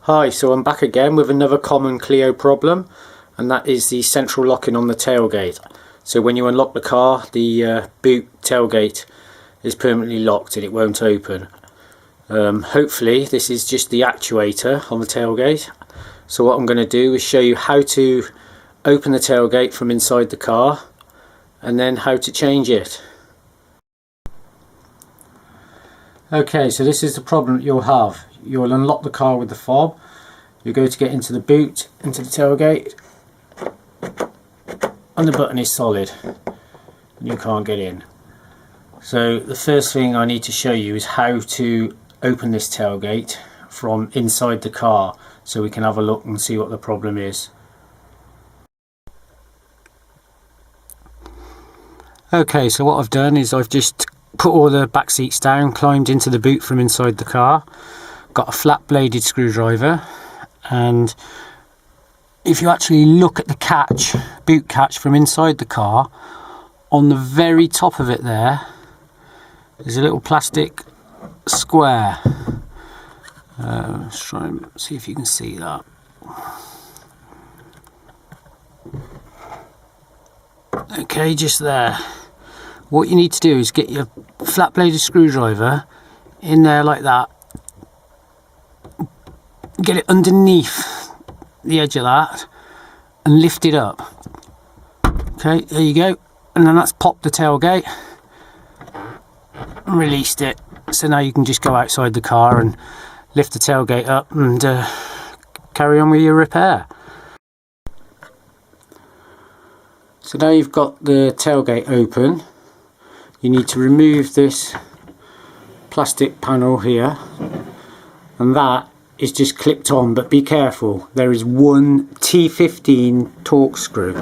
Hi, so I'm back again with another common Clio problem, and that is the central locking on the tailgate. So when you unlock the car, the boot tailgate is permanently locked and it won't open. Hopefully this is just the actuator on the tailgate. So what I'm going to do is show you how to open the tailgate from inside the car and then how to change it. Okay, so this is the problem that you'll have. You'll unlock the car with the fob, you go to get into the boot, into the tailgate, and the button is solid and you can't get in. So the first thing I need to show you is how to open this tailgate from inside the car so we can have a look and see what the problem is. Okay, so what I've done is I've just put all the back seats down, climbed into the boot from inside the car, got a flat bladed screwdriver, and if you actually look at the catch, boot catch from inside the car, on the very top of it there's a little plastic square. Let's try and see if you can see that. Okay, just there. What you need to do is get your flat bladed screwdriver in there like that, get it underneath the edge of that and lift it up. Okay, there you go, and then that's popped the tailgate and released it. So now you can just go outside the car and lift the tailgate up and carry on with your repair. So now you've got the tailgate open, you need to remove this plastic panel here, and that is just clipped on, but be careful, there is one T15 torque screw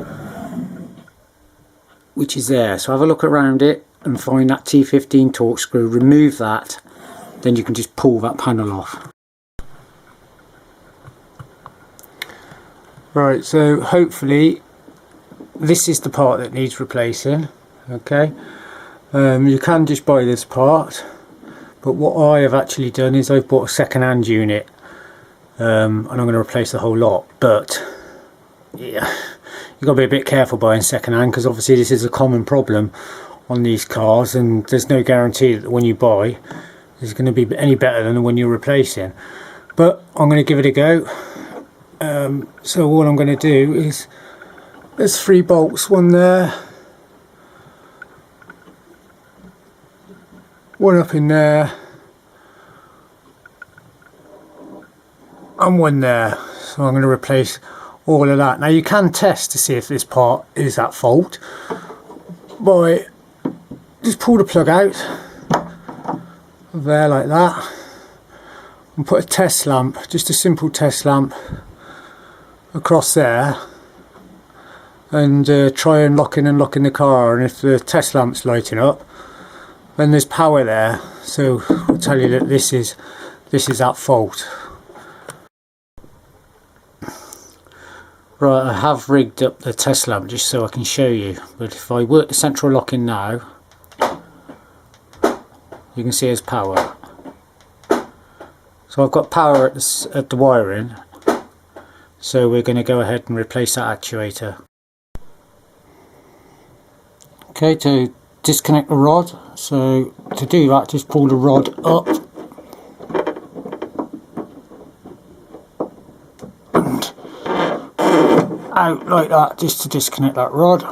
which is there, so have a look around it and find that T15 torque screw, remove that, then you can just pull that panel off. Right, so hopefully this is the part that needs replacing. Okay, you can just buy this part, but what I have actually done is I've bought a second-hand unit, and I'm going to replace the whole lot. But yeah, you've got to be a bit careful buying second-hand, because obviously this is a common problem on these cars, and there's no guarantee that when you buy it's going to be any better than the one you're replacing. But I'm going to give it a go. So all I'm going to do is, there's 3 bolts, one there, one up in there, and one there. So I'm going to replace all of that. Now you can test to see if this part is at fault by just pull the plug out of there like that and put a test lamp, just a simple test lamp, across there, and try unlocking and locking the car, and if the test lamp's lighting up then there's power there, so I'll tell you that this is at fault. Right, I have rigged up the test lamp just so I can show you, but if I work the central locking now, you can see there's power. So I've got power at the wiring, so we're going to go ahead and replace that actuator. Okay, to disconnect the rod, so to do that just pull the rod up and out like that, just to disconnect that rod.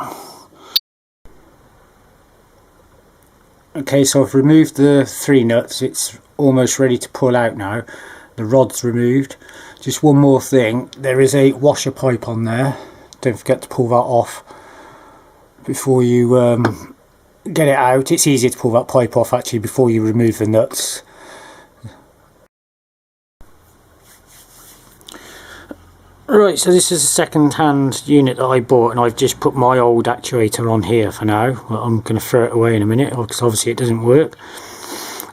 Okay, so I've removed the 3 nuts, it's almost ready to pull out now. The rod's removed. Just one more thing, there is a washer pipe on there, don't forget to pull that off before you get it out. It's easier to pull that pipe off actually before you remove the nuts. Right, so this is a second-hand unit that I bought, and I've just put my old actuator on here for now. Well, I'm going to throw it away in a minute because obviously it doesn't work.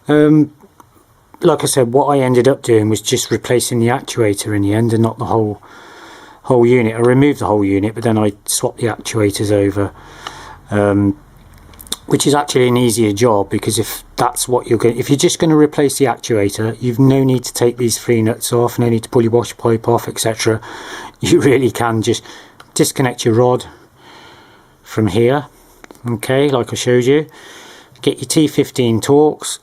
Like I said, what I ended up doing was just replacing the actuator in the end and not the whole unit. I removed the whole unit, but then I swapped the actuators over, which is actually an easier job, because if that's what you're going. If you're just going to replace the actuator, you've no need to take these 3 nuts off, no need to pull your wash pipe off, etc. You really can just disconnect your rod from here, okay, like I showed you. Get your T15 Torx,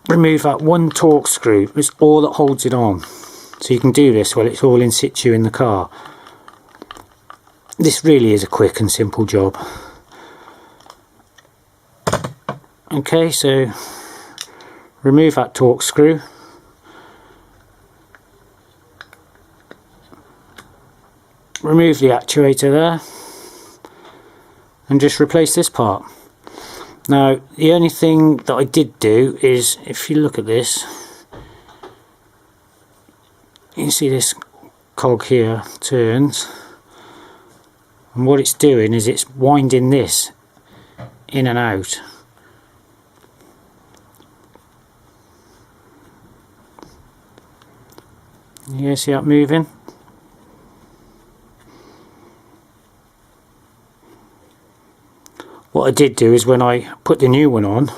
remove that one Torx screw. It's all that holds it on, so you can do this while it's all in situ in the car. This really is a quick and simple job. Okay, so remove that Torx screw, remove the actuator there, and just replace this part. Now, the only thing that I did do is, if you look at this, you can see this cog here turns, and what it's doing is it's winding this in and out. You see that moving? What I did do is when I put the new one on,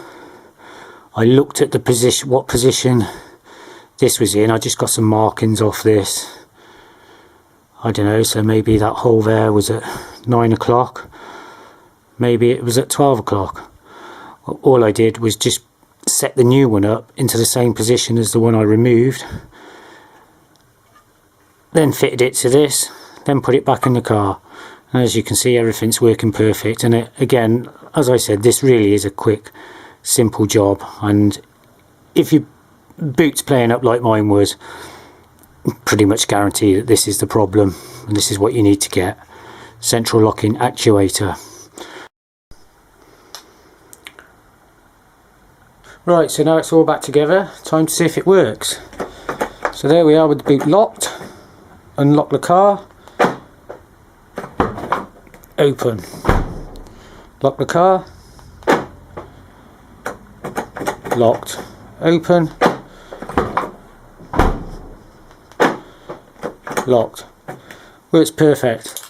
I looked at the position, what position this was in. I just got some markings off this. I don't know, so maybe that hole there was at 9 o'clock, maybe it was at 12 o'clock. All I did was just set the new one up into the same position as the one I removed, then fitted it to this, then put it back in the car, and as you can see, everything's working perfect. And again, as I said, this really is a quick, simple job, and if your boot's playing up like mine was, pretty much guarantee that this is the problem, and this is what you need to get. Central locking actuator. Right, so now it's all back together, time to see if it works. So there we are with the boot locked. Unlock the car, open, lock the car, locked, open, locked. Works perfect.